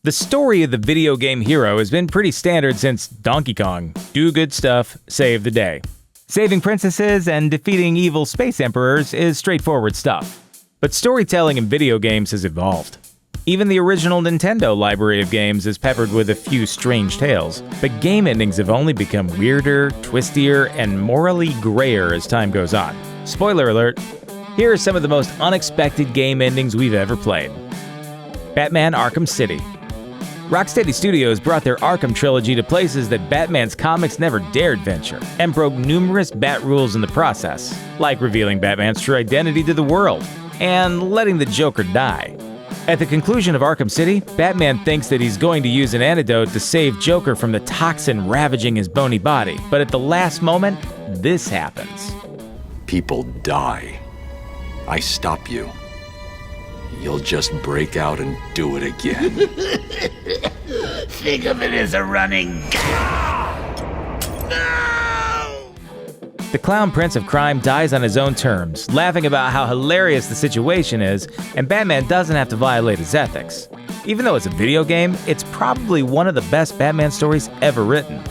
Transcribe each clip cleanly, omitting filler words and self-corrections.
The story of the video game hero has been pretty standard since Donkey Kong. Do good stuff, save the day. Saving princesses and defeating evil space emperors is straightforward stuff. But storytelling in video games has evolved. Even the original Nintendo library of games is peppered with a few strange tales, but game endings have only become weirder, twistier, and morally grayer as time goes on. Spoiler alert, here are some of the most unexpected game endings we've ever played. Batman Arkham City. Rocksteady Studios brought their Arkham trilogy to places that Batman's comics never dared venture, and broke numerous Bat rules in the process, like revealing Batman's true identity to the world, and letting the Joker die. At the conclusion of Arkham City, Batman thinks that he's going to use an antidote to save Joker from the toxin ravaging his bony body, but at the last moment, this happens. People die. I stop you. You'll just break out and do it again. Think of it as a running gag. No! The Clown Prince of Crime dies on his own terms, laughing about how hilarious the situation is, and Batman doesn't have to violate his ethics. Even though it's a video game, it's probably one of the best Batman stories ever written.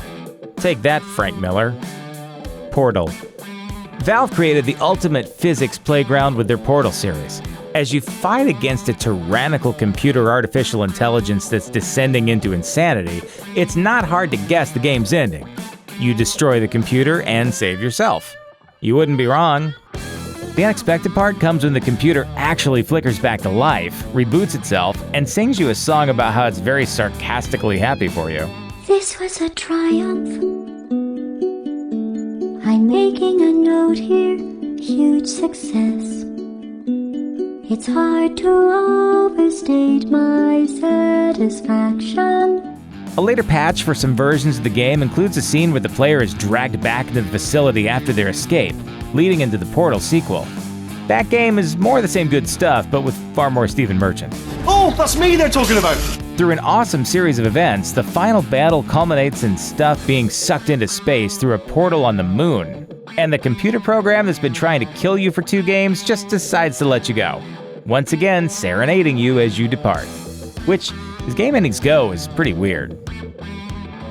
Take that, Frank Miller. Portal. Valve created the ultimate physics playground with their Portal series. As you fight against a tyrannical computer artificial intelligence that's descending into insanity, it's not hard to guess the game's ending. You destroy the computer and save yourself. You wouldn't be wrong. The unexpected part comes when the computer actually flickers back to life, reboots itself, and sings you a song about how it's very sarcastically happy for you. This was a triumph. I'm making a note here, huge success. It's hard to overstate my satisfaction. A later patch for some versions of the game includes a scene where the player is dragged back into the facility after their escape, leading into the Portal sequel. That game is more of the same good stuff, but with far more Stephen Merchant. Oh, that's me they're talking about! Through an awesome series of events, the final battle culminates in stuff being sucked into space through a portal on the moon. And the computer program that's been trying to kill you for 2 games just decides to let you go. Once again, serenading you as you depart. Which, as game endings go, is pretty weird.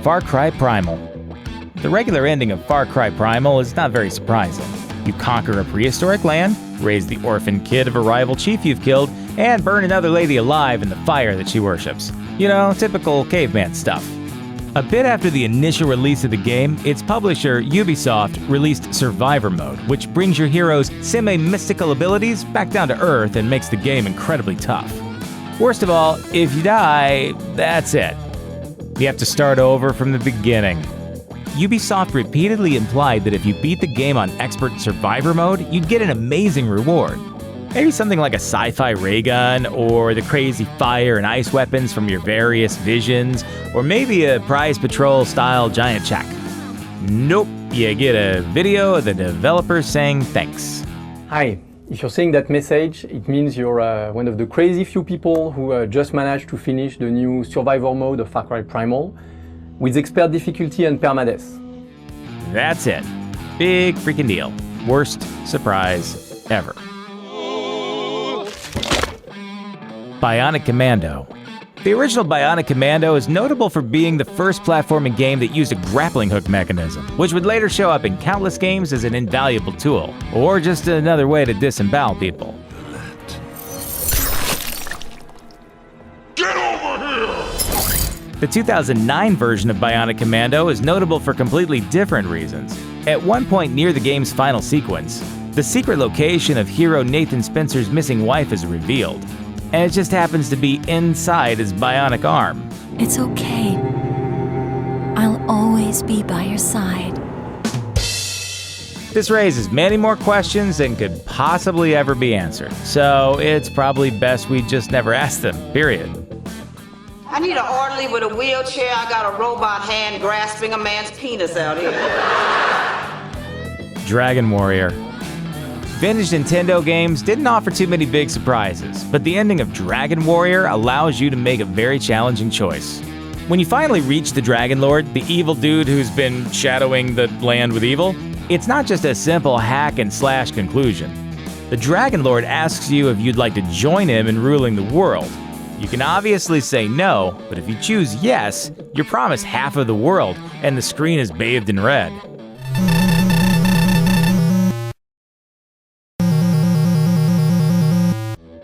Far Cry Primal. The regular ending of Far Cry Primal is not very surprising. You conquer a prehistoric land, raise the orphan kid of a rival chief you've killed, and burn another lady alive in the fire that she worships. You know, typical caveman stuff. A bit after the initial release of the game, its publisher, Ubisoft, released Survivor Mode, which brings your hero's semi-mystical abilities back down to earth and makes the game incredibly tough. Worst of all, if you die, that's it. You have to start over from the beginning. Ubisoft repeatedly implied that if you beat the game on Expert Survivor Mode, you'd get an amazing reward. Maybe something like a sci-fi ray gun, or the crazy fire and ice weapons from your various visions, or maybe a prize patrol-style giant check. Nope, you get a video of the developers saying thanks. Hi, if you're seeing that message, it means you're one of the crazy few people who just managed to finish the new Survivor mode of Far Cry Primal with expert difficulty and permadeath. That's it. Big freaking deal. Worst surprise ever. Bionic Commando. The original Bionic Commando is notable for being the first platforming game that used a grappling hook mechanism, which would later show up in countless games as an invaluable tool, or just another way to disembowel people. Get over here! The 2009 version of Bionic Commando is notable for completely different reasons. At one point near the game's final sequence, the secret location of hero Nathan Spencer's missing wife is revealed, and it just happens to be inside his bionic arm. It's okay. I'll always be by your side. This raises many more questions than could possibly ever be answered, so it's probably best we just never ask them, period. I need an orderly with a wheelchair. I got a robot hand grasping a man's penis out here. Dragon Warrior. Vintage Nintendo games didn't offer too many big surprises, but the ending of Dragon Warrior allows you to make a very challenging choice. When you finally reach the Dragon Lord, the evil dude who's been shadowing the land with evil, it's not just a simple hack and slash conclusion. The Dragon Lord asks you if you'd like to join him in ruling the world. You can obviously say no, but if you choose yes, you're promised half of the world, and the screen is bathed in red.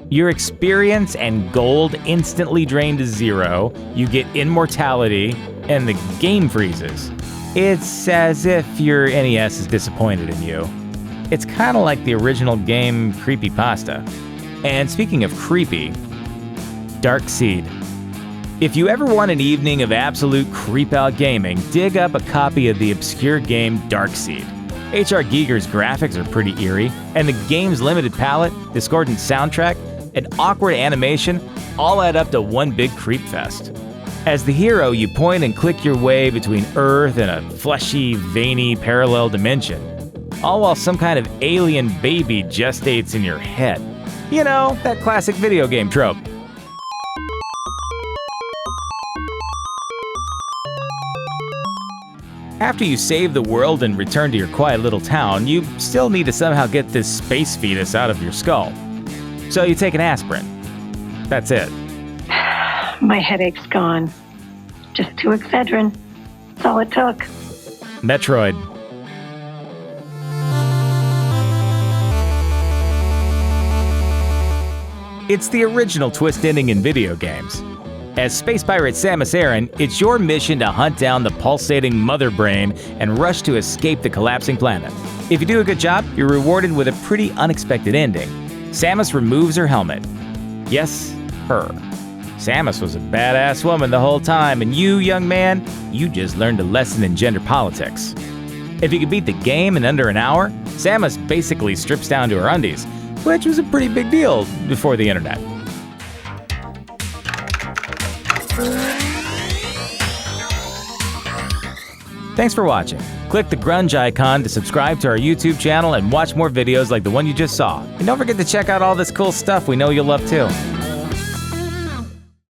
Your experience and gold instantly drain to 0, you get immortality, and the game freezes. It's as if your NES is disappointed in you. It's kinda like the original game Creepypasta. And speaking of creepy, Dark Seed. If you ever want an evening of absolute creep-out gaming, dig up a copy of the obscure game Dark Seed. H.R. Giger's graphics are pretty eerie, and the game's limited palette, discordant soundtrack, and awkward animation all add up to one big creep fest. As the hero, you point and click your way between Earth and a fleshy, veiny parallel dimension, all while some kind of alien baby gestates in your head. You know, that classic video game trope. After you save the world and return to your quiet little town, you still need to somehow get this space fetus out of your skull. So you take an aspirin. That's it. My headache's gone. Just 2 Excedrin. That's all it took. Metroid. It's the original twist ending in video games. As space pirate Samus Aran, it's your mission to hunt down the pulsating mother brain and rush to escape the collapsing planet. If you do a good job, you're rewarded with a pretty unexpected ending. Samus removes her helmet. Yes, her. Samus was a badass woman the whole time, and you, young man, you just learned a lesson in gender politics. If you could beat the game in under an hour, Samus basically strips down to her undies, which was a pretty big deal before the internet. Thanks for watching. Click the grunge icon to subscribe to our YouTube channel and watch more videos like the one you just saw. And don't forget to check out all this cool stuff we know you'll love too.